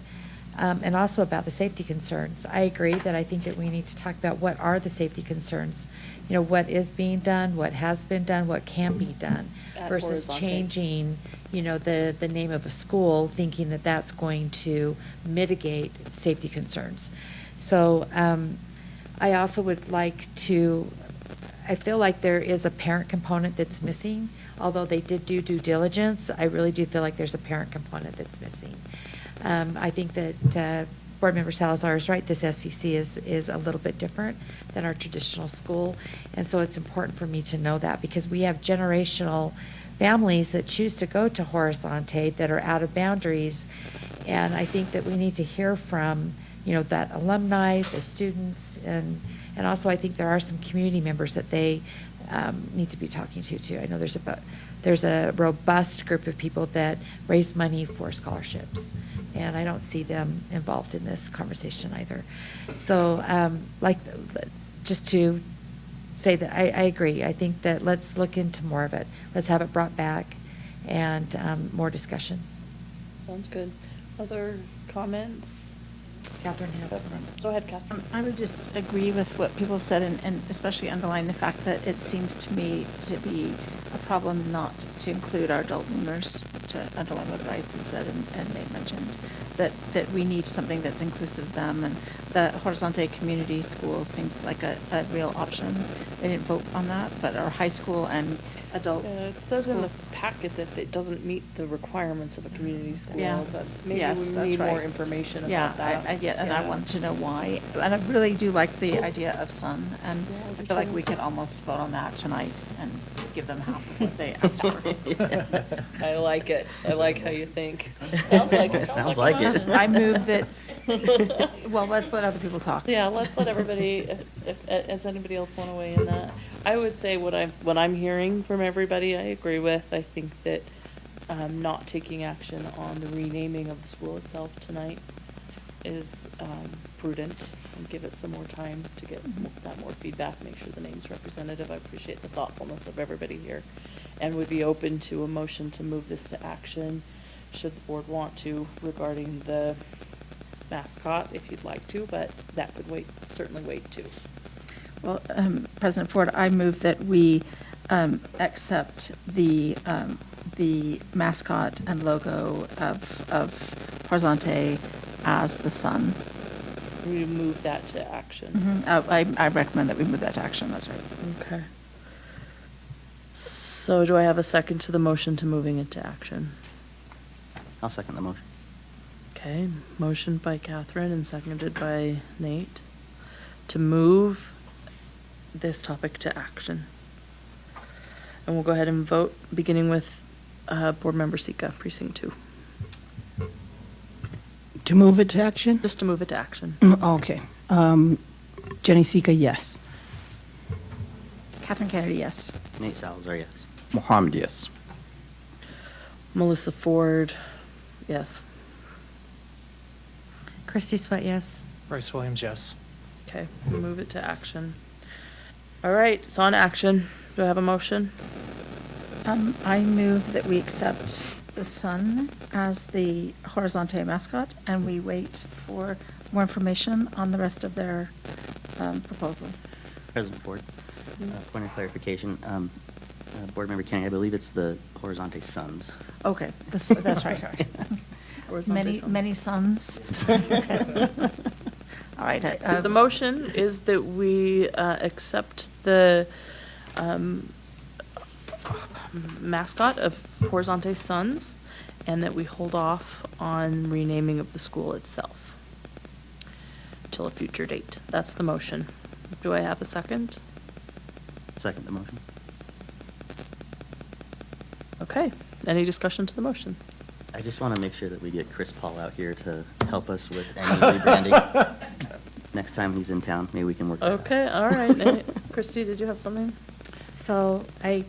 and also about the safety concerns. I agree that I think that we need to talk about what are the safety concerns. You know, what is being done, what has been done, what can be done, versus changing, you know, the name of a school, thinking that that's going to mitigate safety concerns. So I also would like to, I feel like there is a parent component that's missing. Although they did do due diligence, I really do feel like there's a parent component that's missing. I think that Board Member Salazar is right. This SEC is a little bit different than our traditional school. And so it's important for me to know that, because we have generational families that choose to go to Horizonte that are out of boundaries. And I think that we need to hear from, you know, that alumni, the students, and also I think there are some community members that they need to be talking to too. I know there's a robust group of people that raise money for scholarships, and I don't see them involved in this conversation either. So just to say that I agree. I think that let's look into more of it. Let's have it brought back and more discussion. Sounds good. Other comments? Catherine has one. Go ahead, Catherine. I would just agree with what people have said, and especially underline the fact that it seems to me to be a problem not to include our adult learners, to underline what Bryce had said and Nate mentioned, that we need something that's inclusive of them, and the Horizonte Community School seems like a real option. They didn't vote on that, but our high school and adult It says in school. the packet that it doesn't meet the requirements of a community school, Yeah. but maybe Yes, we that's need more right. information Yeah, about that. and I wanted to know why. And I really do like the idea of sun, and I I do feel like too. we could almost vote on that tonight and give them half of what they asked for. I like it. I like how you think. Sounds like it. Sounds like it. I move that, well, let's let other people talk. Yeah, let's let everybody, does anybody else want to weigh in that? I would say what I'm hearing from everybody, I agree with. I think that not taking action on the renaming of the school itself tonight is prudent, and give it some more time to get that more feedback, make sure the name's representative. I appreciate the thoughtfulness of everybody here, and would be open to a motion to move this to action, should the board want to, regarding the mascot, if you'd like to, but that could wait, certainly wait too. Well, President Ford, I move that we accept the mascot and logo of Horizonte as the sun. We move that to action. I recommend that we move that to action, that's right. Okay. So do I have a second to the motion to moving it to action? I'll second the motion. Okay, motion by Catherine and seconded by Nate to move this topic to action. And we'll go ahead and vote, beginning with Board Member Sika, Precinct 2. To move it to action? Just to move it to action. Okay. Jenny Sika, yes. Catherine Kennedy, yes. Nate Salazar, yes. Mohammed, yes. Melissa Ford, yes. Christy Sweat, yes. Bryce Williams, yes. Okay, we'll move it to action. All right, it's on action. Do I have a motion? I move that we accept the sun as the Horizonte mascot, and we wait for more information on the rest of their proposal. President Ford, point of clarification. Board Member Kenny, I believe it's the Horizonte Sons. Okay, that's right. Many suns. Okay. All right. The motion is that we accept the mascot of Horizonte Sons, and that we hold off on renaming of the school itself till a future date. That's the motion. Do I have a second? Second the motion. Okay. Any discussion to the motion? I just want to make sure that we get Chris Paul out here to help us with any rebranding. Next time he's in town, maybe we can work that out. Okay, all right. Christy, did you have something? So I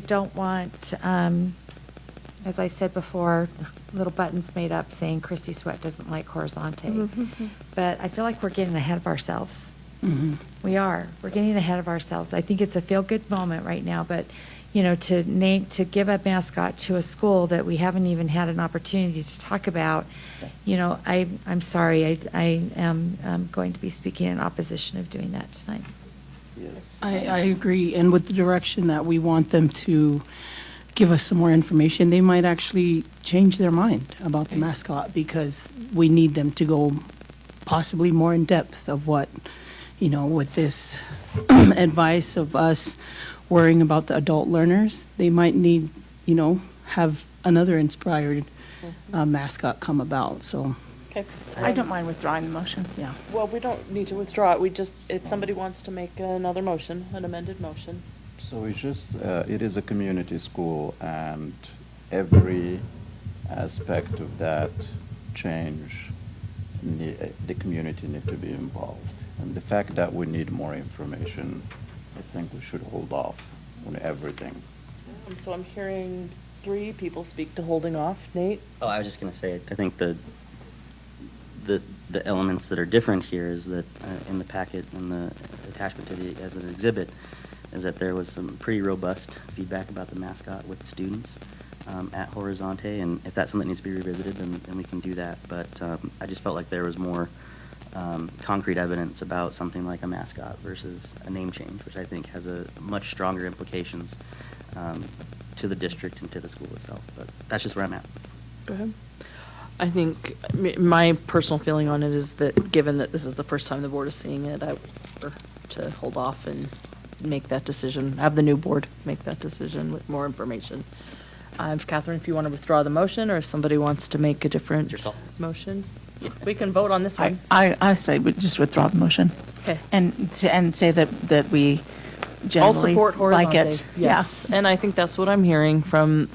don't want, as I said before, little buttons made up saying Christy Sweat doesn't like Horizonte. But I feel like we're getting ahead of ourselves. We are. We're getting ahead of ourselves. I think it's a feel-good moment right now, but to give a mascot to a school that we haven't even had an opportunity to talk about, I'm sorry, I am going to be speaking in opposition of doing that tonight. Yes. I agree, and with the direction that we want them to give us some more information, they might actually change their mind about the mascot, because we need them to go possibly more in depth of what, with this advice of us worrying about the adult learners, they might need, have another inspired mascot come about, so. Okay. I don't mind withdrawing the motion. Yeah. Well, we don't need to withdraw it. We just, if somebody wants to make another motion, an amended motion. So it's just, it is a community school, and every aspect of that change, the community need to be involved. And the fact that we need more information, I think we should hold off on everything. So I'm hearing 3 people speak to holding off. Nate? Oh, I was just going to say, I think the elements that are different here is that in the packet and the attachment to the as an exhibit is that there was some pretty robust feedback about the mascot with the students at Horizonte, and if that's something that needs to be revisited, then we can do that. But I just felt like there was more concrete evidence about something like a mascot versus a name change, which I think has a much stronger implications to the district and to the school itself. But that's just where I'm at. Go ahead. I think my personal feeling on it is that given that this is the first time the board is seeing it, I would prefer to hold off and make that decision, have the new board make that decision with more information. Catherine, if you want to withdraw the motion, or if somebody wants to make a different motion, we can vote on this one. I say we just withdraw the motion. Okay. And say that we I'll generally support like Horizonte. it. Yes, and I think that's what I'm hearing from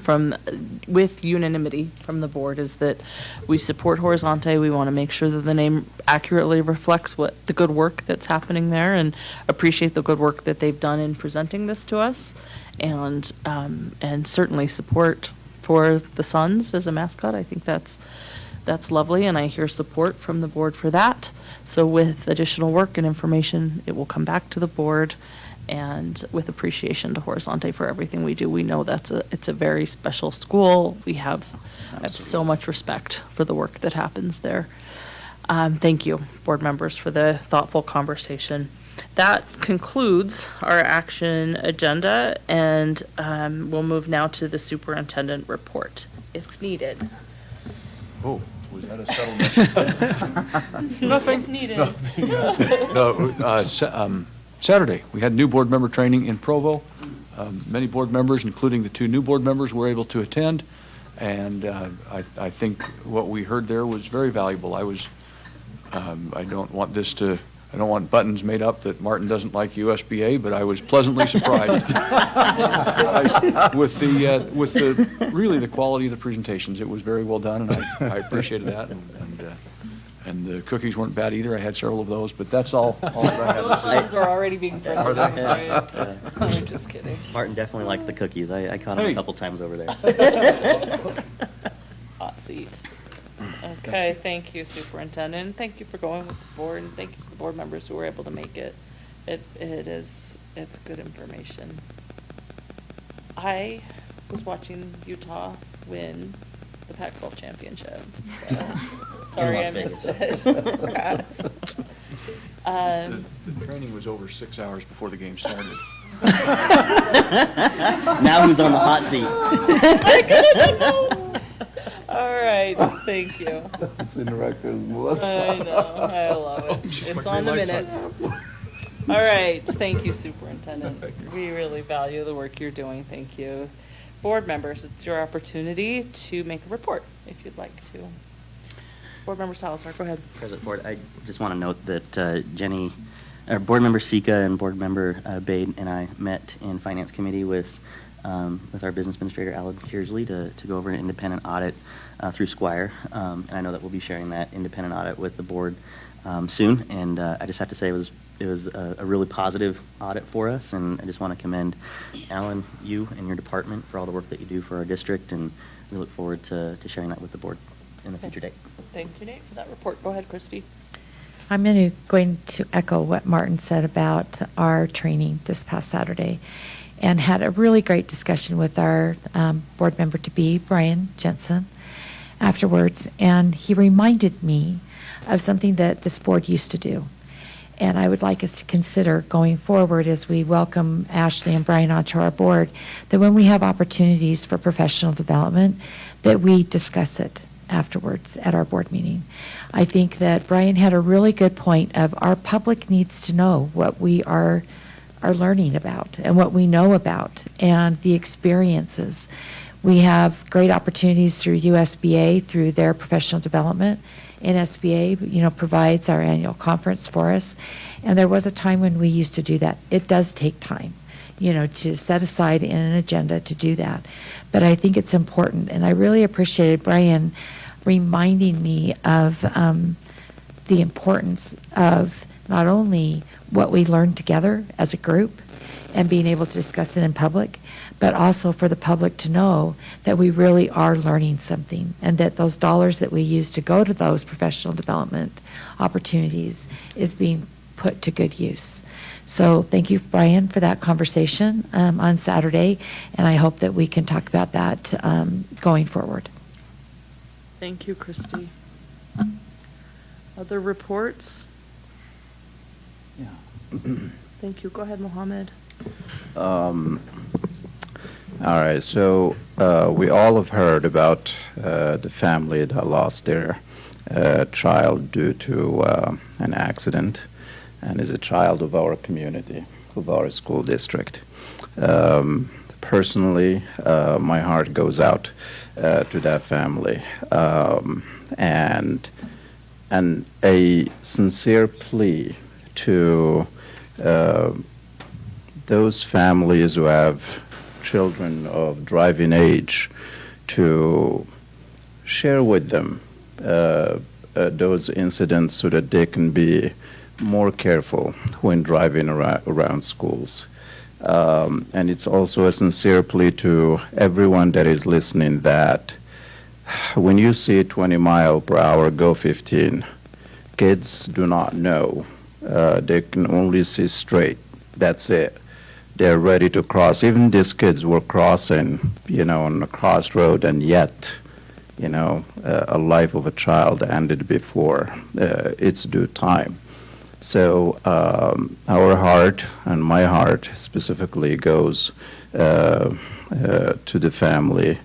with unanimity from the board, is that we support Horizonte. We want to make sure that the name accurately reflects what the good work that's happening there, and appreciate the good work that they've done in presenting this to us, and certainly support for the Suns as a mascot. I think that's lovely, and I hear support from the board for that. So with additional work and information, it will come back to the board, and with appreciation to Horizonte for everything we do. We know it's a very special school. I have so much respect for the work that happens there. Thank you, board members, for the thoughtful conversation. That concludes our action agenda, and we'll move now to the superintendent report, if needed. Oh, was that a settlement? Nothing needed. Saturday, we had new board member training in Provo. Many board members, including the 2 new board members, were able to attend, and I think what we heard there was very valuable. I don't want buttons made up that Martin doesn't like USBA, but I was pleasantly surprised with the quality of the presentations. It was very well done, and I appreciated that. And the cookies weren't bad either. I had several of those, but that's all that I had to say. Those are already being printed. Are they? I'm just kidding. Martin definitely liked the cookies. I caught him a couple times over there. Hot seat. Okay, thank you, Superintendent. Thank you for going with the board, and thank you to the board members who were able to make it. It's good information. I was watching Utah win the Pac-12 championship. So, sorry I missed it. Congrats. The training was over 6 hours before the game started. Now who's on the hot seat? All right, thank you. It's in the record, Melissa. I know, I love it. It's on the minutes. All right, thank you, Superintendent. We really value the work you're doing, thank you. Board members, it's your opportunity to make a report, if you'd like to. Board Member Salazar, go ahead. President Ford, I just want to note that Board Member Sika and Board Member Bade and I met in Finance Committee with our Business Administrator, Alan Kearsley, to go over an independent audit through Squire. And I know that we'll be sharing that independent audit with the board soon. And I just have to say it was a really positive audit for us, and I just want to commend Alan, you, and your department for all the work that you do for our district, and we look forward to sharing that with the board in a future date. Thank you, Nate, for that report. Go ahead, Christy. I'm going to echo what Martin said about our training this past Saturday, and had a really great discussion with our board member-to-be, Brian Jensen, afterwards, and he reminded me of something that this board used to do. And I would like us to consider going forward as we welcome Ashley and Brian onto our board, that when we have opportunities for professional development, that we discuss it afterwards at our board meeting. I think that Brian had a really good point of our public needs to know what we are learning about and what we know about and the experiences. We have great opportunities through USBA, through their professional development. NSBA, provides our annual conference for us. And there was a time when we used to do that. It does take time, to set aside in an agenda to do that. But I think it's important. And I really appreciated Brian reminding me of the importance of not only what we learned together as a group and being able to discuss it in public, but also for the public to know that we really are learning something, and that those dollars that we use to go to those professional development opportunities is being put to good use. So thank you, Brian, for that conversation on Saturday, and I hope that we can talk about that going forward. Thank you, Christy. Other reports? Yeah. Thank you. Go ahead, Mohammed. All right, so we all have heard about the family that lost their child due to an accident, and is a child of our community. of our school district. Personally, my heart goes out to that family, and a sincere plea to those families who have children of driving age to share with them those incidents so that they can be more careful when driving around schools. And it's also a sincere plea to everyone that is listening that when you see 20 mile per hour go 15, kids do not know. They can only see straight. That's it. They're ready to cross. Even these kids were crossing, on a crossroad, and yet, a life of a child ended before its due time. So our heart, and my heart specifically, goes to the family.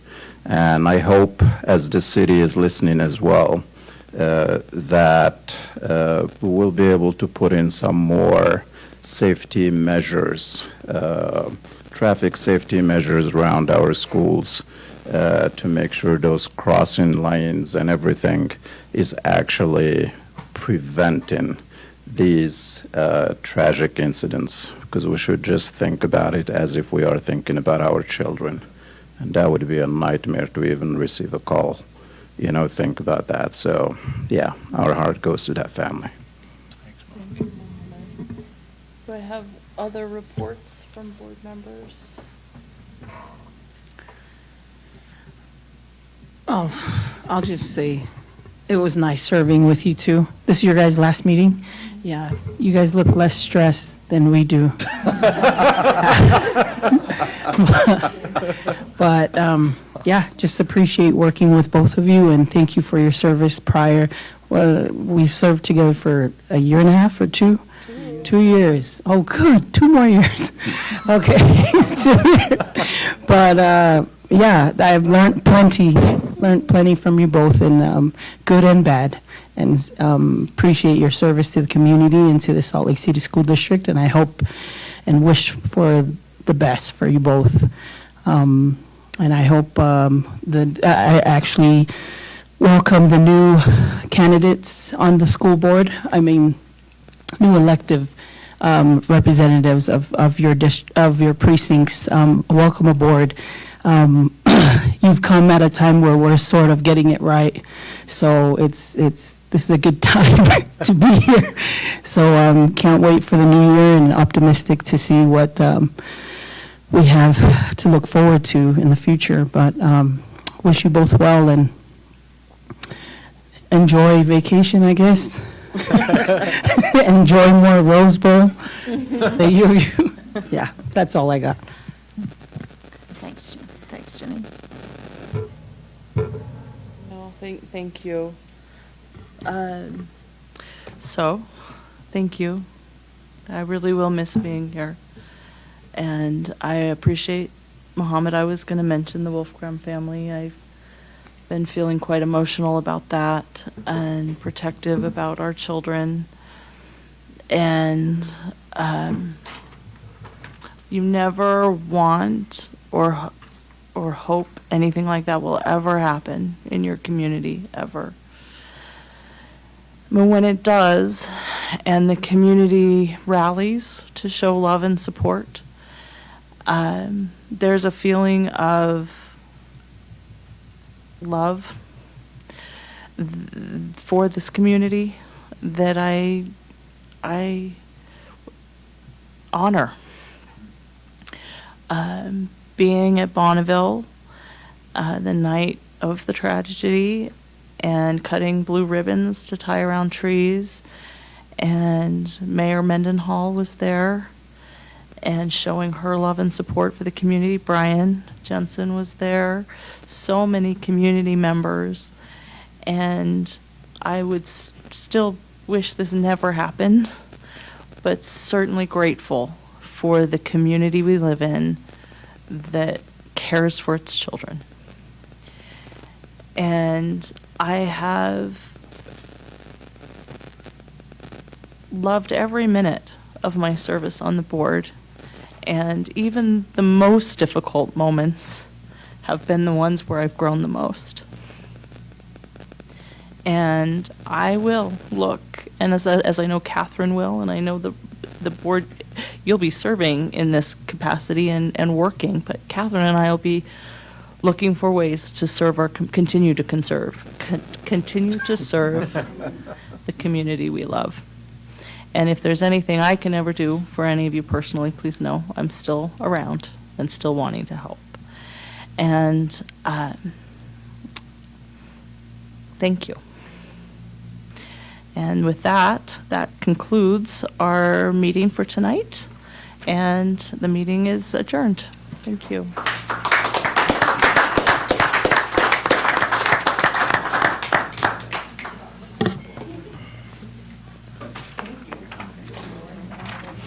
And I hope, as the city is listening as well, that we'll be able to put in some more safety measures, traffic safety measures around our schools to make sure those crossing lanes and everything is actually preventing these tragic incidents, because we should just think about it as if we are thinking about our children. And that would be a nightmare to even receive a call, think about that. So, yeah, our heart goes to that family. Do I have other reports from board members? Oh, I'll just say it was nice serving with you two. This is your guys' last meeting. Yeah, you guys look less stressed than we do. But yeah, just appreciate working with both of you, and thank you for your service prior. Well, we've served together for a year and a half or two? 2 years. Oh, good. 2 more years. Okay. 2 years. But yeah, I've learned plenty from you both, and good and bad. And appreciate your service to the community and to the Salt Lake City School District. And I hope and wish for the best for you both. And I hope I actually welcome the new candidates on the school board. I mean, new elective representatives of your precincts. Welcome aboard. You've come at a time where we're sort of getting it right, so this is a good time to be here. So can't wait for the new year, and optimistic to see what we have to look forward to in the future. But wish you both well, and enjoy vacation, I guess. Enjoy more Rose Bowl. Yeah, that's all I got. Thanks, Jenny. No, thank you. So, thank you. I really will miss being here. And I appreciate, Mohammed, I was going to mention the Wolfgram family. I've been feeling quite emotional about that and protective about our children. And you never want or hope anything like that will ever happen in your community, ever. But when it does, and the community rallies to show love and support, there's a feeling of love for this community that I honor. Being at Bonneville the night of the tragedy and cutting blue ribbons to tie around trees, and Mayor Mendenhall was there and showing her love and support for the community. Brian Jensen was there, so many community members, and I would still wish this never happened, but certainly grateful for the community we live in that cares for its children. And I have loved every minute of my service on the board And even the most difficult moments have been the ones where I've grown the most. And I will look, and as I know Catherine will, and I know the board, you'll be serving in this capacity and working, but Catherine and I will be looking for ways to serve continue to serve the community we love. And if there's anything I can ever do for any of you personally, please know I'm still around and still wanting to help. And thank you. And with that concludes our meeting for tonight, and the meeting is adjourned. Thank you.